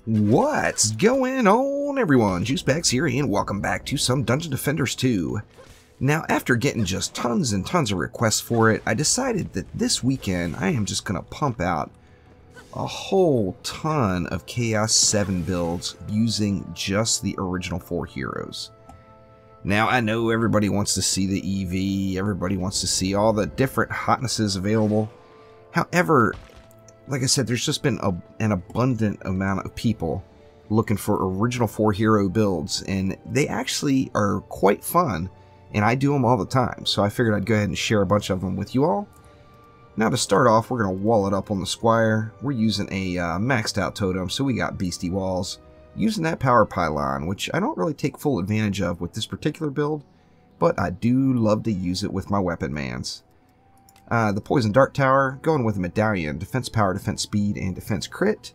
What's going on, everyone? Juicebags here, and welcome back to some Dungeon Defenders 2. Now, after getting just tons and tons of requests for it, I decided that this weekend I am just going to pump out a whole ton of Chaos 7 builds using just the original 4 heroes. Now, I know everybody wants to see the EV, everybody wants to see all the different hotnesses available. However, like I said, there's just been an abundant amount of people looking for original 4 hero builds, and they actually are quite fun, and I do them all the time, so I figured I'd go ahead and share a bunch of them with you all. Now to start off, we're going to wall it up on the Squire. We're using a maxed out totem, so we got beastie walls. Using that power pylon, which I don't really take full advantage of with this particular build, but I do love to use it with my weapon mans. The Poison Dart Tower, going with a medallion, defense power, defense speed, and defense crit,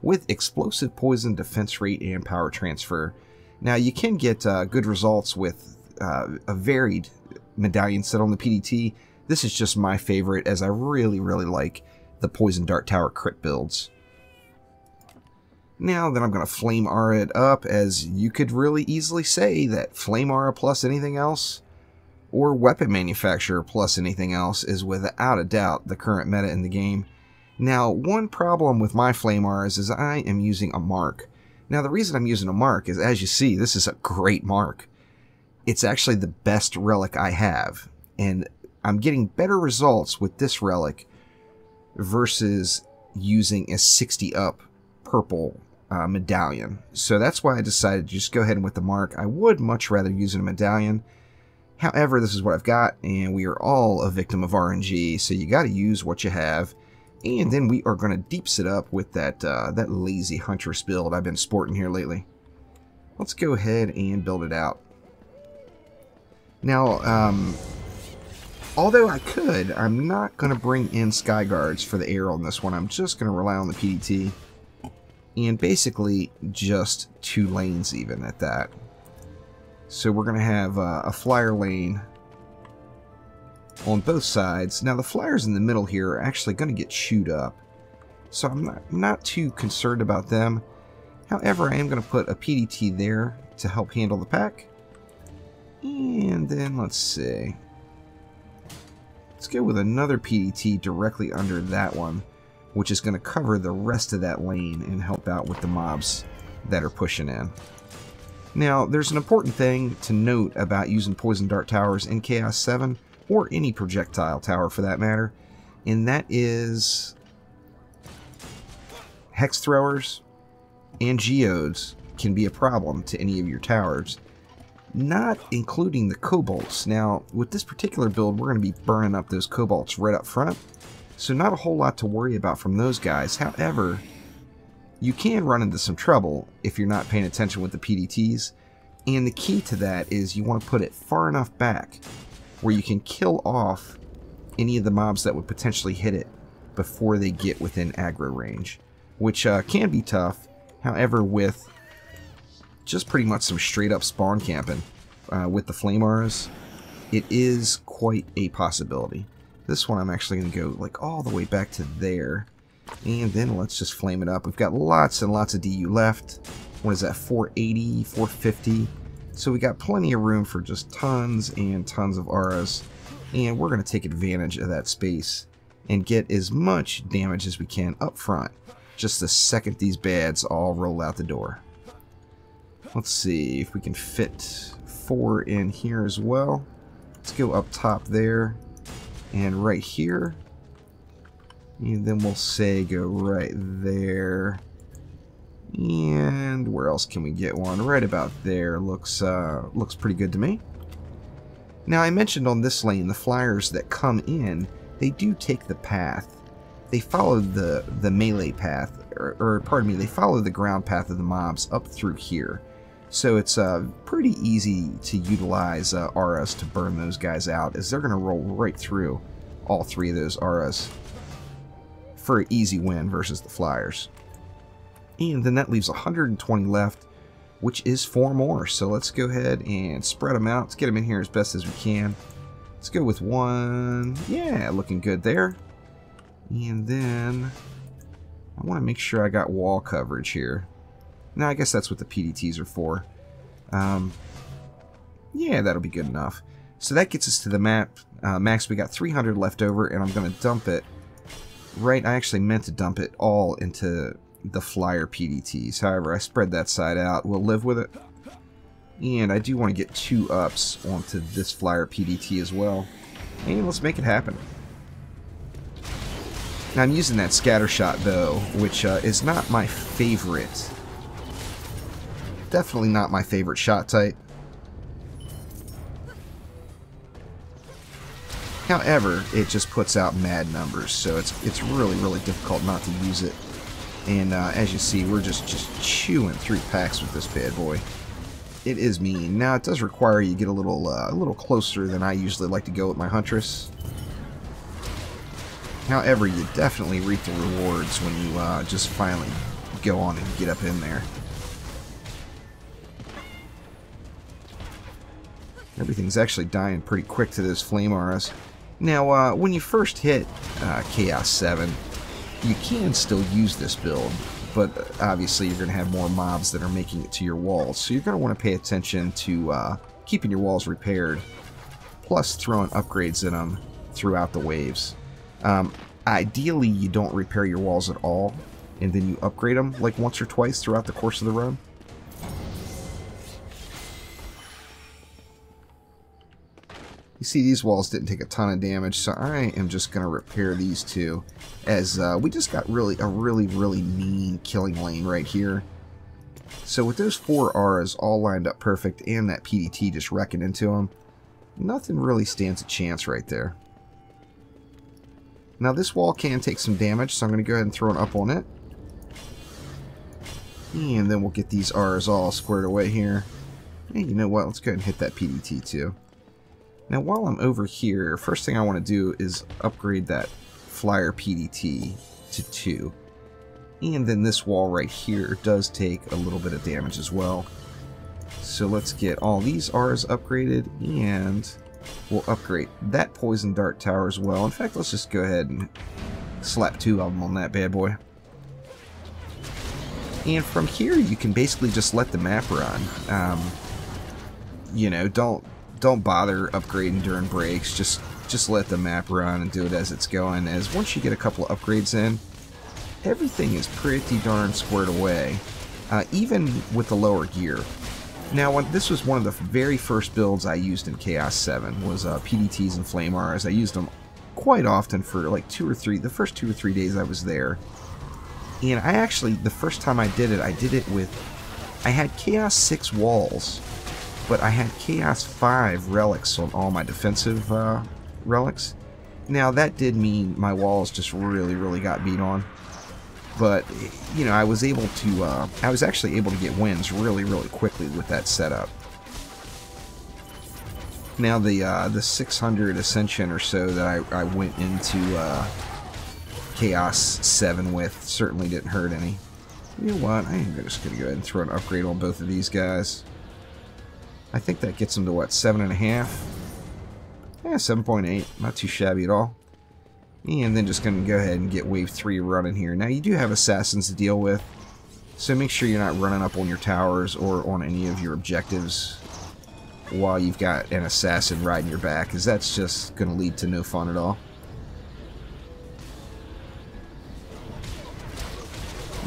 with explosive poison, defense rate, and power transfer. Now you can get good results with a varied medallion set on the PDT. This is just my favorite, as I really like the Poison Dart Tower crit builds. Now then, I'm going to Flame Aura it up, as you could really easily say that Flame Aura plus anything else, or Weapon Manufacturer plus anything else, is without a doubt the current meta in the game. Now, one problem with my Flame Auras is I am using a mark. Now, the reason I'm using a mark is, as you see, this is a great mark. It's actually the best relic I have, and I'm getting better results with this relic versus using a 60 up purple medallion. So that's why I decided to just go ahead and with the mark. I would much rather use a medallion. However, this is what I've got, and we are all a victim of RNG, so you got to use what you have. And then we are going to deeps it up with that that lazy Huntress build I've been sporting here lately. Let's go ahead and build it out. Now, although I could, I'm not going to bring in Sky Guards for the air on this one. I'm just going to rely on the PDT, and basically just 2 lanes even at that. So we're going to have a flyer lane on both sides. Now the flyers in the middle here are actually going to get chewed up, so I'm not too concerned about them. However, I am going to put a PDT there to help handle the pack. And then let's see. Let's go with another PDT directly under that one, which is going to cover the rest of that lane and help out with the mobs that are pushing in. Now, there's an important thing to note about using Poison Dart Towers in Chaos 7, or any projectile tower for that matter, and that is Hex Throwers and Geodes can be a problem to any of your towers, not including the Kobolds. Now, with this particular build, we're going to be burning up those Kobolds right up front, so not a whole lot to worry about from those guys. However, you can run into some trouble if you're not paying attention with the PDTs, and the key to that is you want to put it far enough back where you can kill off any of the mobs that would potentially hit it before they get within aggro range, which can be tough. However, with just pretty much some straight up spawn camping with the Flame Auras, it is quite a possibility. This one I'm actually going to go like all the way back to there. And then let's just flame it up. We've got lots and lots of DU left. What is that, 480, 450? So we got plenty of room for just tons and tons of auras. And we're going to take advantage of that space and get as much damage as we can up front, just the second these bads all roll out the door. Let's see if we can fit 4 in here as well. Let's go up top there and right here. And then we'll say go right there. And where else can we get one? Right about there looks pretty good to me. Now, I mentioned on this lane, the flyers that come in, they do take the path. They follow the melee path, or pardon me, they follow the ground path of the mobs up through here. So it's pretty easy to utilize auras to burn those guys out, as they're going to roll right through all 3 of those auras for an easy win versus the flyers. And then that leaves 120 left, which is 4 more. So let's go ahead and spread them out. Let's get them in here as best as we can. Let's go with 1. Yeah, looking good there. And then I want to make sure I got wall coverage here. Now, I guess that's what the PDTs are for. Yeah, that'll be good enough. So that gets us to the map. Max, we got 300 left over, and I'm going to dump it. Right, I actually meant to dump it all into the flyer PDTs. However, I spread that side out. We'll live with it. And I do want to get 2 ups onto this flyer PDT as well. And let's make it happen. Now, I'm using that scatter shot, though, which is not my favorite. Definitely not my favorite shot type. However, it just puts out mad numbers, so it's really, really difficult not to use it. And as you see, we're just chewing through packs with this bad boy. It is mean. Now, it does require you get a little closer than I usually like to go with my Huntress. However, you definitely reap the rewards when you just finally go on and get up in there. Everything's actually dying pretty quick to those flame auras. Now, when you first hit Chaos 7, you can still use this build, but obviously you're going to have more mobs that are making it to your walls, so you're going to want to pay attention to keeping your walls repaired, plus throwing upgrades in them throughout the waves. Ideally, you don't repair your walls at all, and then you upgrade them like once or twice throughout the course of the run. You see, these walls didn't take a ton of damage, so I am just going to repair these 2, as we just got a really mean killing lane right here. So with those 4 auras all lined up perfect, and that PDT just wrecking into them, nothing really stands a chance right there. Now, this wall can take some damage, so I'm going to go ahead and throw an up on it. And then we'll get these auras all squared away here. And you know what? Let's go ahead and hit that PDT too. Now, while I'm over here, first thing I want to do is upgrade that flyer PDT to 2. And then this wall right here does take a little bit of damage as well. So let's get all these auras upgraded, and we'll upgrade that poison dart tower as well. In fact, let's just go ahead and slap 2 of them on that bad boy. And from here, you can basically just let the map run. You know, don't bother upgrading during breaks. Just let the map run and do it as it's going. As once you get a couple of upgrades in, everything is pretty darn squared away, even with the lower gear. Now, this was one of the very first builds I used in Chaos 7, was PDTs and Flame Auras. I used them quite often for like the first 2 or 3 days I was there. And I actually, the first time I did it with, I had Chaos 6 walls, but I had Chaos 5 relics on all my defensive relics. Now, that did mean my walls just really got beat on. But, you know, I was actually able to get wins really quickly with that setup. Now, the 600 Ascension or so that I went into Chaos 7 with certainly didn't hurt any. You know what? I am just going to go ahead and throw an upgrade on both of these guys. I think that gets them to, what, 7.5? Yeah, 7.8. Not too shabby at all. And then just going to go ahead and get Wave 3 running here. Now, you do have Assassins to deal with, so make sure you're not running up on your towers or on any of your objectives while you've got an Assassin riding your back, because that's just going to lead to no fun at all.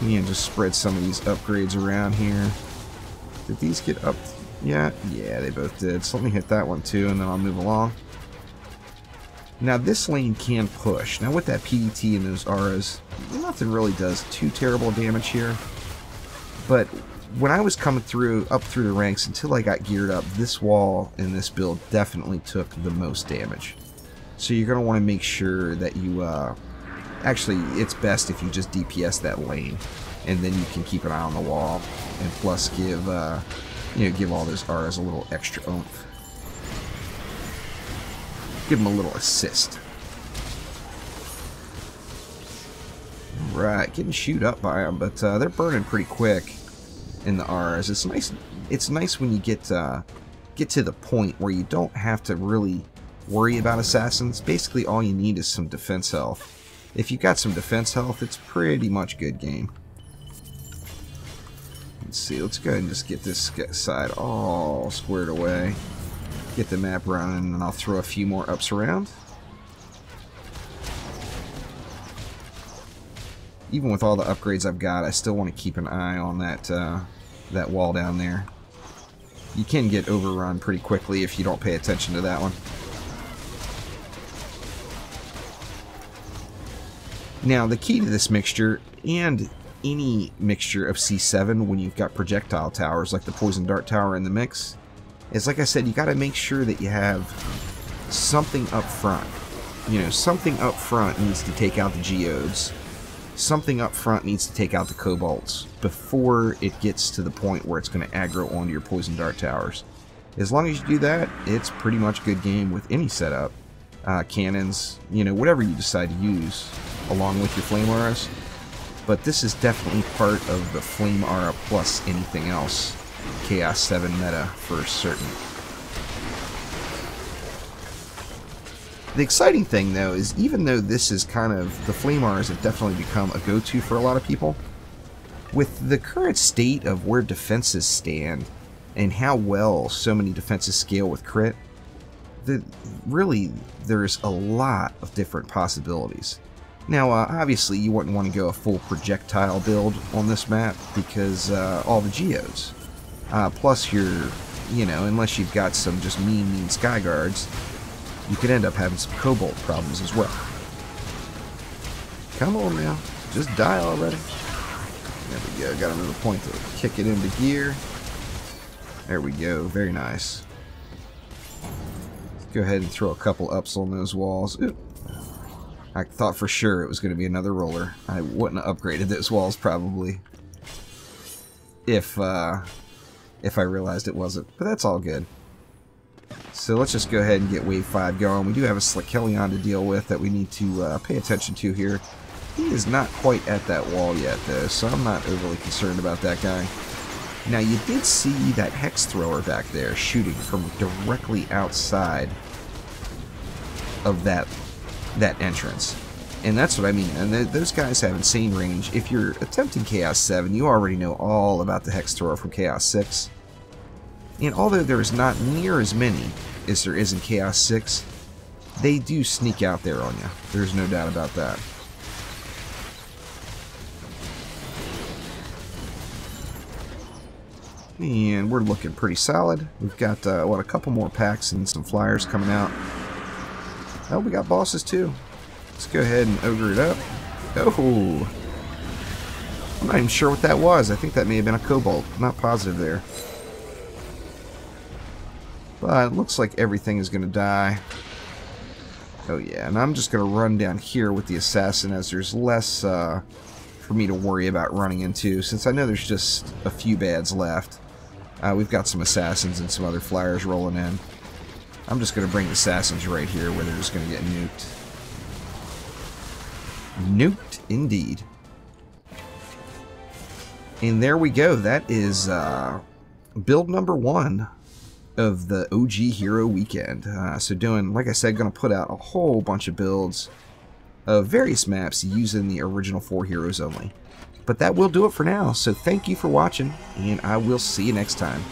And just spread some of these upgrades around here. Did these get up? Yeah, they both did. So let me hit that one too, and then I'll move along. Now, this lane can push. Now, with that PDT and those auras, nothing really does too terrible damage here. But when I was coming up through the ranks until I got geared up, this wall in this build definitely took the most damage. So you're going to want to make sure that you... actually, it's best if you just DPS that lane, and then you can keep an eye on the wall, and plus give, give all those auras a little extra oomph. Give them a little assist. Alright, getting shoot up by them, but they're burning pretty quick. in the R's. It's nice. It's nice when you get to the point where you don't have to really worry about assassins. Basically, all you need is some defense health. If you've got some defense health, it's pretty much good game. Let's see. Let's go ahead and just get this side all squared away. Get the map running, and I'll throw a few more ups around. Even with all the upgrades I've got, I still want to keep an eye on that wall down there. You can get overrun pretty quickly if you don't pay attention to that one. Now, the key to this mixture, and any mixture of C7 when you've got projectile towers like the Poison Dart Tower in the mix, is, like I said, you got to make sure that you have something up front. You know, something up front needs to take out the geodes. Something up front needs to take out the kobolds before it gets to the point where it's going to aggro onto your Poison Dart Towers. As long as you do that, it's pretty much good game with any setup. Cannons, you know, whatever you decide to use along with your Flame Auras. But this is definitely part of the Flame Aura plus anything else Chaos 7 meta for certain. The exciting thing, though, is even though this is kind of, the Flame Auras have definitely become a go-to for a lot of people, with the current state of where defenses stand and how well so many defenses scale with crit, really, there's a lot of different possibilities. Now, obviously, you wouldn't want to go a full projectile build on this map because all the geodes. Plus, you know, unless you've got some just mean sky guards, you could end up having some cobalt problems as well. Come on now, just die already. There we go, got another point to kick it into gear. There we go, very nice. Let's go ahead and throw a couple ups on those walls. Ooh. I thought for sure it was going to be another roller. I wouldn't have upgraded those walls probably if I realized it wasn't, but that's all good. So let's just go ahead and get Wave 5 going. We do have a Slikelion to deal with that we need to pay attention to here. He is not quite at that wall yet, though, so I'm not overly concerned about that guy. Now, you did see that Hex Thrower back there shooting from directly outside of that entrance. And that's what I mean. And those guys have insane range. If you're attempting Chaos 7, you already know all about the Hex Thrower from Chaos 6. And although there's not near as many as there is in Chaos 6, they do sneak out there on you. There's no doubt about that. And we're looking pretty solid. We've got, what, a couple more packs and some flyers coming out. Oh, we got bosses too. Let's go ahead and ogre it up. Oh! I'm not even sure what that was. I think that may have been a kobold. I'm not positive there. But it looks like everything is going to die. Oh yeah, and I'm just going to run down here with the assassin as there's less for me to worry about running into, since I know there's just a few bads left. We've got some assassins and some other flyers rolling in. I'm just going to bring the assassins right here where they're just going to get nuked. Nuked indeed. And there we go. That is build number 1 of the OG Hero Weekend. So doing, like I said, going to put out a whole bunch of builds of various maps using the original 4 heroes only. But that will do it for now. So thank you for watching, and I will see you next time.